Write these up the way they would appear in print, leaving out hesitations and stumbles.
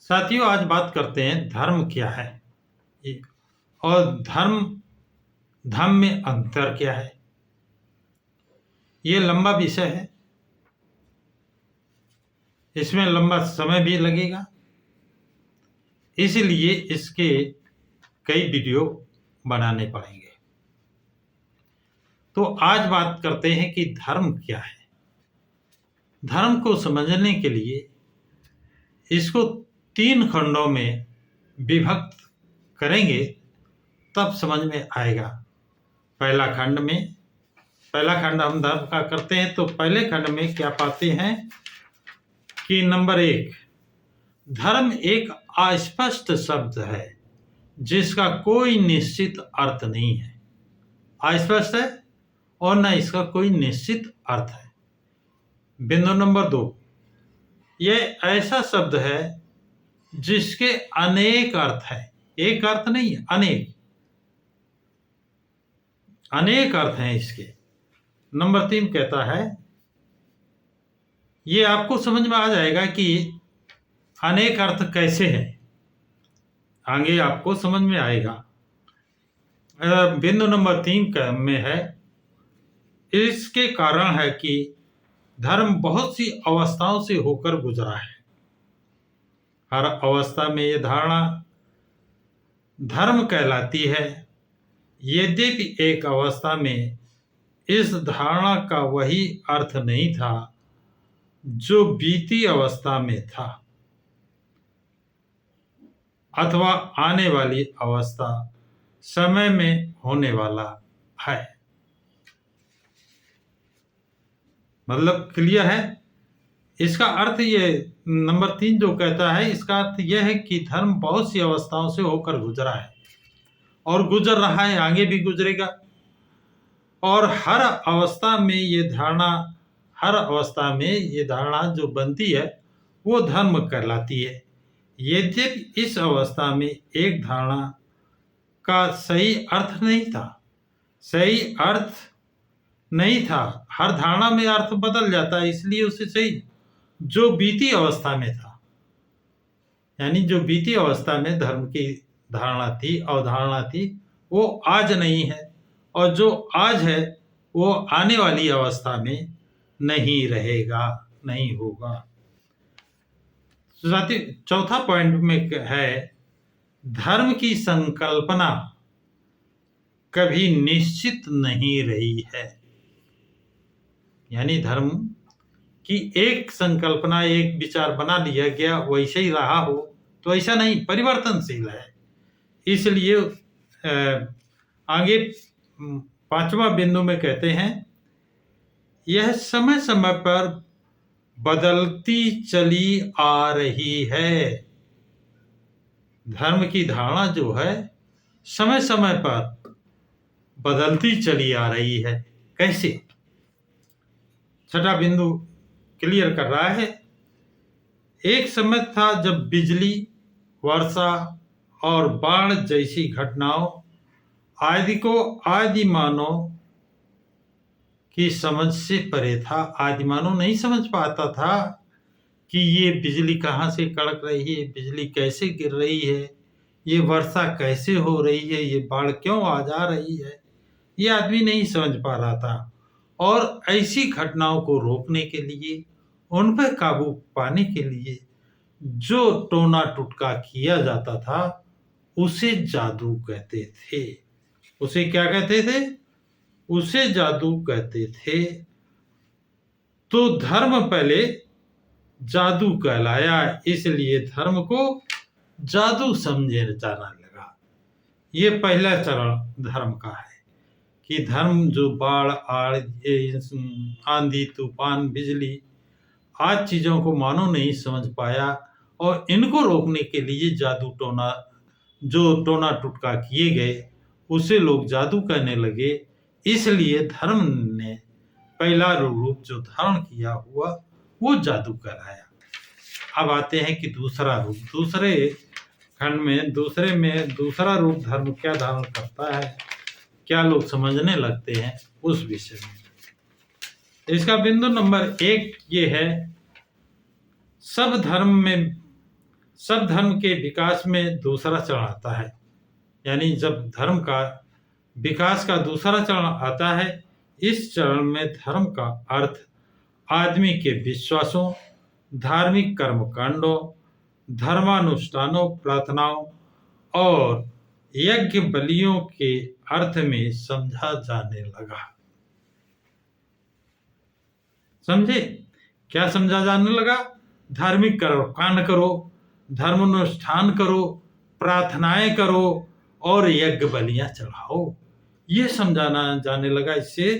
साथियों, आज बात करते हैं धर्म क्या है ये- और धर्म में अंतर क्या है। ये लंबा विषय है, इसमें लंबा समय भी लगेगा, इसलिए इसके कई वीडियो बनाने पड़ेंगे। तो आज बात करते हैं कि धर्म क्या है। धर्म को समझने के लिए इसको 3 खंडों में विभक्त करेंगे, तब समझ में आएगा। पहला खंड हम धर्म का करते हैं, तो पहले खंड में क्या पाते हैं कि नंबर 1, धर्म एक अस्पष्ट शब्द है जिसका कोई निश्चित अर्थ नहीं है। अस्पष्ट है और न इसका कोई निश्चित अर्थ है। बिंदु नंबर 2, यह ऐसा शब्द है जिसके अनेक अर्थ है, एक अर्थ नहीं, अनेक अर्थ हैं इसके। नंबर 3 कहता है, ये आपको समझ में आ जाएगा कि अनेक अर्थ कैसे हैं, आगे आपको समझ में आएगा। बिंदु नंबर 3 में है, इसके कारण है कि धर्म बहुत सी अवस्थाओं से होकर गुजरा है। हर अवस्था में ये धारणा धर्म कहलाती है। यद्यपि एक अवस्था में इस धारणा का वही अर्थ नहीं था जो बीती अवस्था में था, अथवा आने वाली अवस्था समय में होने वाला है। मतलब क्लियर है? इसका अर्थ ये नंबर 3 जो कहता है, इसका अर्थ यह है कि धर्म बहुत सी अवस्थाओं से होकर गुजरा है और गुजर रहा है, आगे भी गुजरेगा। और हर अवस्था में ये धारणा जो बनती है वो धर्म कहलाती है। यद्यपि इस अवस्था में एक धारणा का सही अर्थ नहीं था, हर धारणा में अर्थ बदल जाता है, इसलिए उसे सही जो बीती अवस्था में था, यानी जो बीती अवस्था में धर्म की धारणा थी, अवधारणा थी, वो आज नहीं है, और जो आज है वो आने वाली अवस्था में नहीं रहेगा, नहीं होगा। साथियों, चौथा पॉइंट में है, धर्म की संकल्पना कभी निश्चित नहीं रही है। यानी धर्म की एक संकल्पना, एक विचार बना लिया गया, वैसे ही रहा हो तो ऐसा नहीं, परिवर्तनशील है। इसलिए आगे 5वां बिंदु में कहते हैं, यह समय समय पर बदलती चली आ रही है। धर्म की धारणा जो है समय समय पर बदलती चली आ रही है। कैसे? 6वां बिंदु क्लियर कर रहा है, एक समय था जब बिजली, वर्षा और बाढ़ जैसी घटनाओं आदि को आदिमानव की समझ से परे था। आदिमानव नहीं समझ पाता था कि ये बिजली कहाँ से कड़क रही है, बिजली कैसे गिर रही है, ये वर्षा कैसे हो रही है, ये बाढ़ क्यों आ जा रही है, ये आदमी नहीं समझ पा रहा था। और ऐसी घटनाओं को रोकने के लिए, उन पर काबू पाने के लिए जो टोना टुटका किया जाता था उसे जादू कहते थे। उसे क्या कहते थे? उसे जादू कहते थे। तो धर्म पहले जादू कहलाया, इसलिए धर्म को जादू समझे जाना लगा। ये पहला चरण धर्म का है कि धर्म जो बाढ़, आंधी, तूफान, बिजली आज चीजों को मानव नहीं समझ पाया, और इनको रोकने के लिए जादू टोना टुटका किए गए, उसे लोग जादू कहने लगे। इसलिए धर्म ने पहला रूप जो धारण किया हुआ वो जादू कहलाया। अब आते हैं कि दूसरा रूप, दूसरे खंड में दूसरा रूप धर्म क्या धारण करता है, क्या लोग समझने लगते हैं उस विषय में। इसका बिंदु नंबर 1 ये है, सब धर्म में सब धर्म के विकास में दूसरा चरण आता है। यानी जब धर्म का विकास का दूसरा चरण आता है, इस चरण में धर्म का अर्थ आदमी के विश्वासों, धार्मिक कर्मकांडों, धर्मानुष्ठानों, प्रार्थनाओं और यज्ञ बलियों के अर्थ में समझा जाने लगा। समझे? क्या समझा जाने लगा? धार्मिक कर्मकांड करो, धर्मानुष्ठान करो, प्रार्थनाएं करो और यज्ञ बलियां चढ़ाओ, ये समझाना जाने लगा। इससे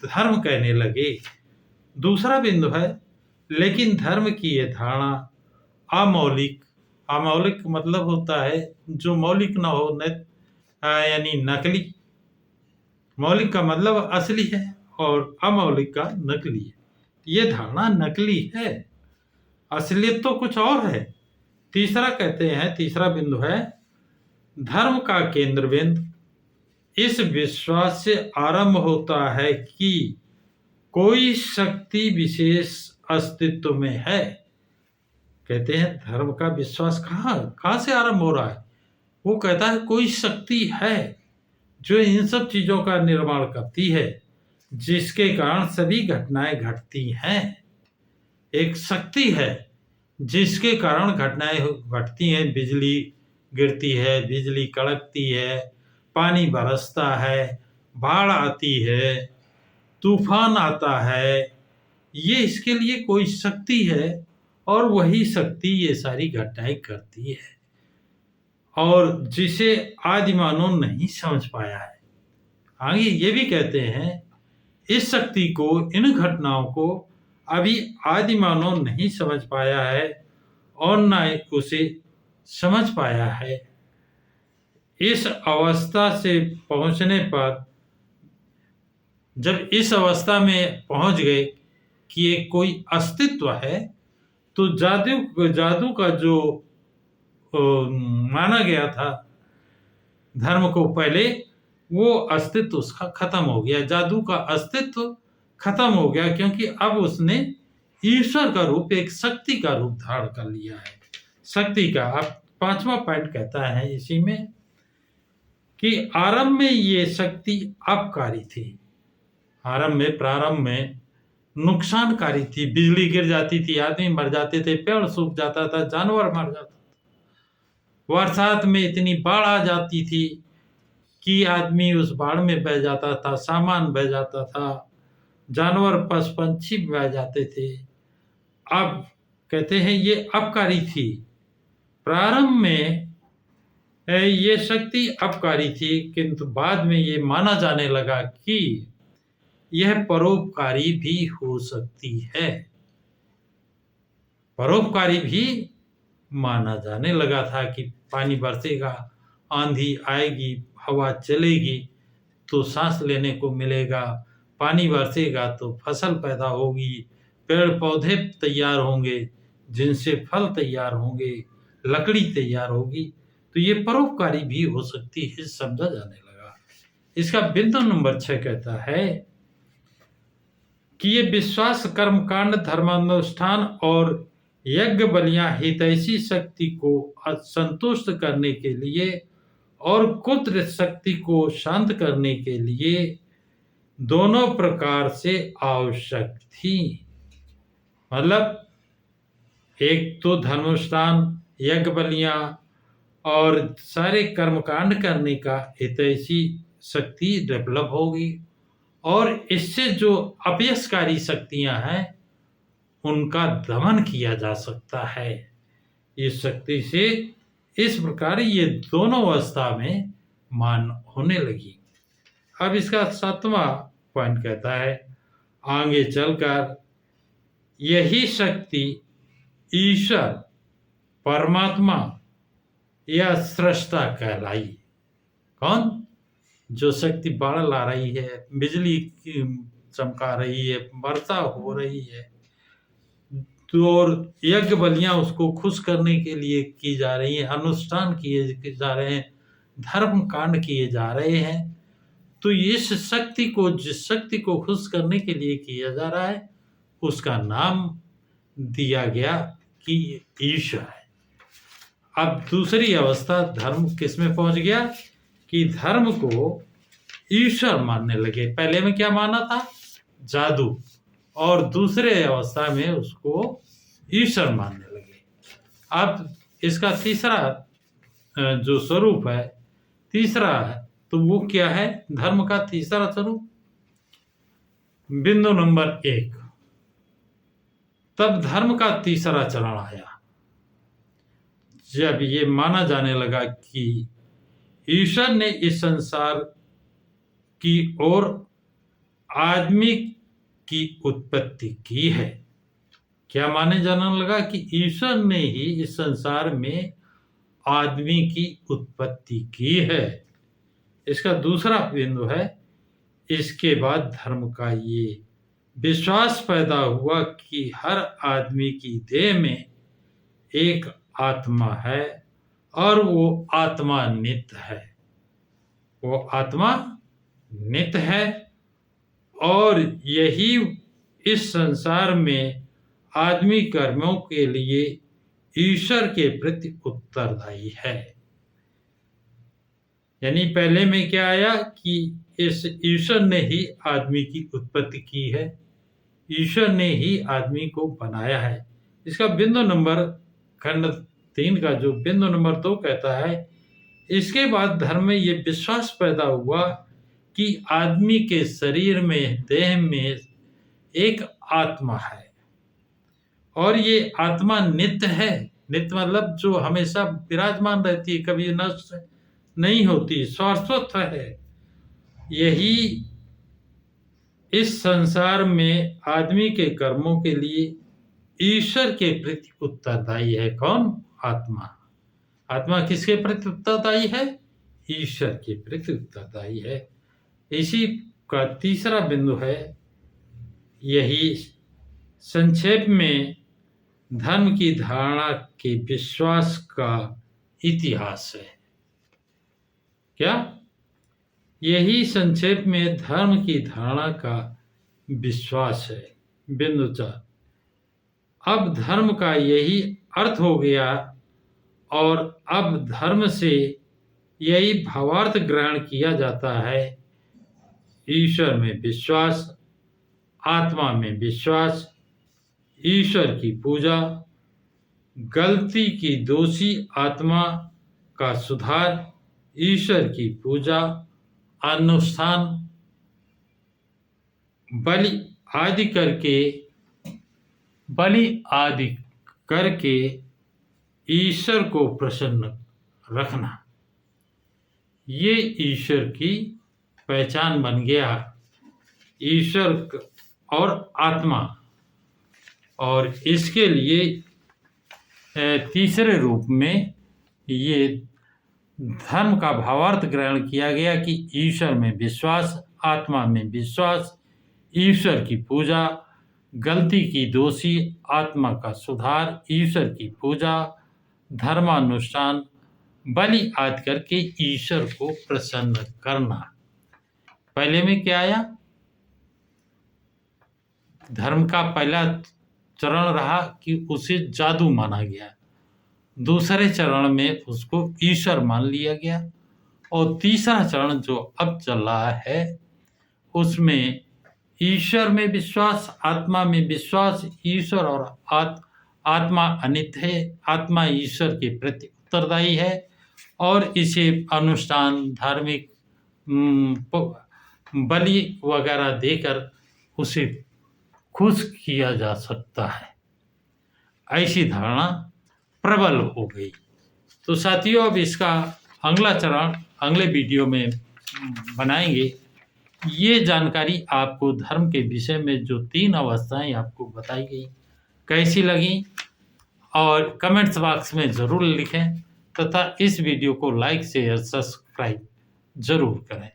धर्म कहने लगे। दूसरा बिंदु है, लेकिन धर्म की यह धारणा अमौलिक, अमौलिक मतलब होता है जो मौलिक ना हो, यानी नकली। मौलिक का मतलब असली है और अमौलिक का नकली है। ये धारणा नकली है, असलियत तो कुछ और है। तीसरा कहते हैं, तीसरा बिंदु है, धर्म का केंद्र बिंदु इस विश्वास से आरंभ होता है कि कोई शक्ति विशेष अस्तित्व में है। कहते हैं धर्म का विश्वास कहाँ से आरंभ हो रहा है? वो कहता है कोई शक्ति है जो इन सब चीजों का निर्माण करती है, जिसके कारण सभी घटनाएं घटती हैं। एक शक्ति है जिसके कारण घटनाएं घटती हैं। बिजली गिरती है, बिजली कड़कती है, पानी बरसता है, बाढ़ आती है, तूफान आता है। ये इसके लिए कोई शक्ति है और वही शक्ति ये सारी घटनाएं करती है, और जिसे आदिमानव नहीं समझ पाया है। आगे ये भी कहते हैं इस शक्ति को, इन घटनाओं को अभी आदिमानव नहीं समझ पाया है और न उसे समझ पाया है। इस अवस्था से पहुंचने पर, जब इस अवस्था में पहुंच गए कि एक कोई अस्तित्व है, तो जादू का जो माना गया था धर्म को पहले, वो अस्तित्व उसका खत्म हो गया। जादू का अस्तित्व खत्म हो गया, क्योंकि अब उसने ईश्वर का रूप, एक शक्ति का रूप धारण कर लिया है। शक्ति का अब पांचवा पॉइंट कहता है इसी में कि आरंभ में ये शक्ति अपकारी थी। आरंभ में, प्रारंभ में नुकसानकारी थी। बिजली गिर जाती थी, आदमी मर जाते थे, पेड़ सूख जाता था, जानवर मर जाता था। बरसात में इतनी बाढ़ आ जाती थी कि आदमी उस बाढ़ में बह जाता था, सामान बह जाता था, जानवर पशु पंछी बह जाते थे। अब कहते हैं ये अपकारी थी। प्रारंभ में ये शक्ति अपकारी थी, किंतु बाद में ये माना जाने लगा कि यह परोपकारी भी हो सकती है। परोपकारी भी माना जाने लगा था कि पानी बरसेगा, आंधी आएगी, हवा चलेगी तो सांस लेने को मिलेगा, पानी बरसेगा तो फसल पैदा होगी, पेड़ पौधे तैयार होंगे जिनसे फल तैयार होंगे, लकड़ी तैयार होगी, तो ये परोपकारी भी हो सकती है, समझा जाने लगा। इसका बिंदु नंबर 6 कहता है कि ये विश्वास, कर्मकांड, धर्मानुष्ठान और यज्ञ बलियां हितैषी शक्ति को संतुष्ट करने के लिए और कुदरत शक्ति को शांत करने के लिए दोनों प्रकार से आवश्यक थी। मतलब एक तो धर्मानुष्ठान, यज्ञ बलियां और सारे कर्मकांड करने का हितैषी शक्ति डेवलप होगी, और इससे जो अपयसकारी शक्तियां हैं उनका दमन किया जा सकता है। इस शक्ति से इस प्रकार ये दोनों अवस्था में मान होने लगी। अब इसका 7वां पॉइंट कहता है, आगे चलकर यही शक्ति ईश्वर, परमात्मा या सृष्टा कहलाई। कौन? जो शक्ति बाढ़ ला रही है, बिजली चमका रही है, वर्षा हो रही है, तो और यज्ञ बलियां उसको खुश करने के लिए की जा रही हैं, अनुष्ठान किए जा रहे हैं, धर्म कांड किए जा रहे हैं, तो इस शक्ति को, जिस शक्ति को खुश करने के लिए किया जा रहा है, उसका नाम दिया गया कि ईश्वर है। अब दूसरी अवस्था धर्म किस में पहुंच गया कि धर्म को ईश्वर मानने लगे। पहले में क्या माना था? जादू। और दूसरे अवस्था में उसको ईश्वर मानने लगे। अब इसका तीसरा जो स्वरूप है, तीसरा है, तो वो क्या है? धर्म का तीसरा स्वरूप, बिंदु नंबर 1। तब धर्म का तीसरा चरण आया जब ये माना जाने लगा कि ईश्वर ने इस संसार की ओर आदमी की उत्पत्ति की है। क्या माने जाने लगा कि ईश्वर ने ही इस संसार में आदमी की उत्पत्ति की है। इसका दूसरा बिंदु है, इसके बाद धर्म का ये विश्वास पैदा हुआ कि हर आदमी की देह में एक आत्मा है और वो आत्मा नित्य है। वो आत्मा नित्य है और यही इस संसार में आदमी कर्मों के लिए ईश्वर के प्रति उत्तरदायी है। यानी पहले में क्या आया कि इस ईश्वर ने ही आदमी की उत्पत्ति की है, ईश्वर ने ही आदमी को बनाया है। इसका बिंदु नंबर खंड 3 का जो बिंदु नंबर 2 कहता है, इसके बाद धर्म में ये विश्वास पैदा हुआ कि आदमी के शरीर में, देह में एक आत्मा है और ये आत्मा नित्य है। नित्य मतलब जो हमेशा विराजमान रहती है, कभी नष्ट नहीं होती, शाश्वत है। यही इस संसार में आदमी के कर्मों के लिए ईश्वर के प्रति उत्तरदायी है। कौन? आत्मा। आत्मा किसके प्रति उत्तरदायी है? ईश्वर के प्रति उत्तरदायी है। इसी का तीसरा बिंदु है, यही संक्षेप में धर्म की धारणा के विश्वास का इतिहास है। क्या? यही संक्षेप में धर्म की धारणा का विश्वास है। बिंदु 4। अब धर्म का यही अर्थ हो गया और अब धर्म से यही भावार्थ ग्रहण किया जाता है, ईश्वर में विश्वास, आत्मा में विश्वास, ईश्वर की पूजा, गलती की दोषी आत्मा का सुधार, ईश्वर की पूजा, अनुष्ठान, बलि आदि करके ईश्वर को प्रसन्न रखना, ये ईश्वर की पहचान बन गया। ईश्वर और आत्मा, और इसके लिए तीसरे रूप में ये धर्म का भावार्थ ग्रहण किया गया कि ईश्वर में विश्वास, आत्मा में विश्वास, ईश्वर की पूजा, गलती की दोषी आत्मा का सुधार, ईश्वर की पूजा, धर्मानुष्ठान, बलि आदि करके ईश्वर को प्रसन्न करना। पहले में क्या आया? धर्म का पहला चरण रहा कि उसे जादू माना गया, दूसरे चरण में उसको ईश्वर मान लिया गया, और तीसरा चरण जो अब चल रहा है उसमें ईश्वर में विश्वास, आत्मा में विश्वास, ईश्वर और आत्मा अनित्य है, आत्मा ईश्वर के प्रति उत्तरदायी है और इसे अनुष्ठान, धार्मिक बलि वगैरह देकर उसे खुश किया जा सकता है। ऐसी धारणा प्रबल हो गई। तो साथियों, अब इसका अगला चरण अगले वीडियो में बनाएंगे। ये जानकारी आपको धर्म के विषय में जो 3 अवस्थाएं आपको बताई गई कैसी लगी, और कमेंट्स बॉक्स में ज़रूर लिखें तथा इस वीडियो को लाइक, शेयर, सब्सक्राइब ज़रूर करें।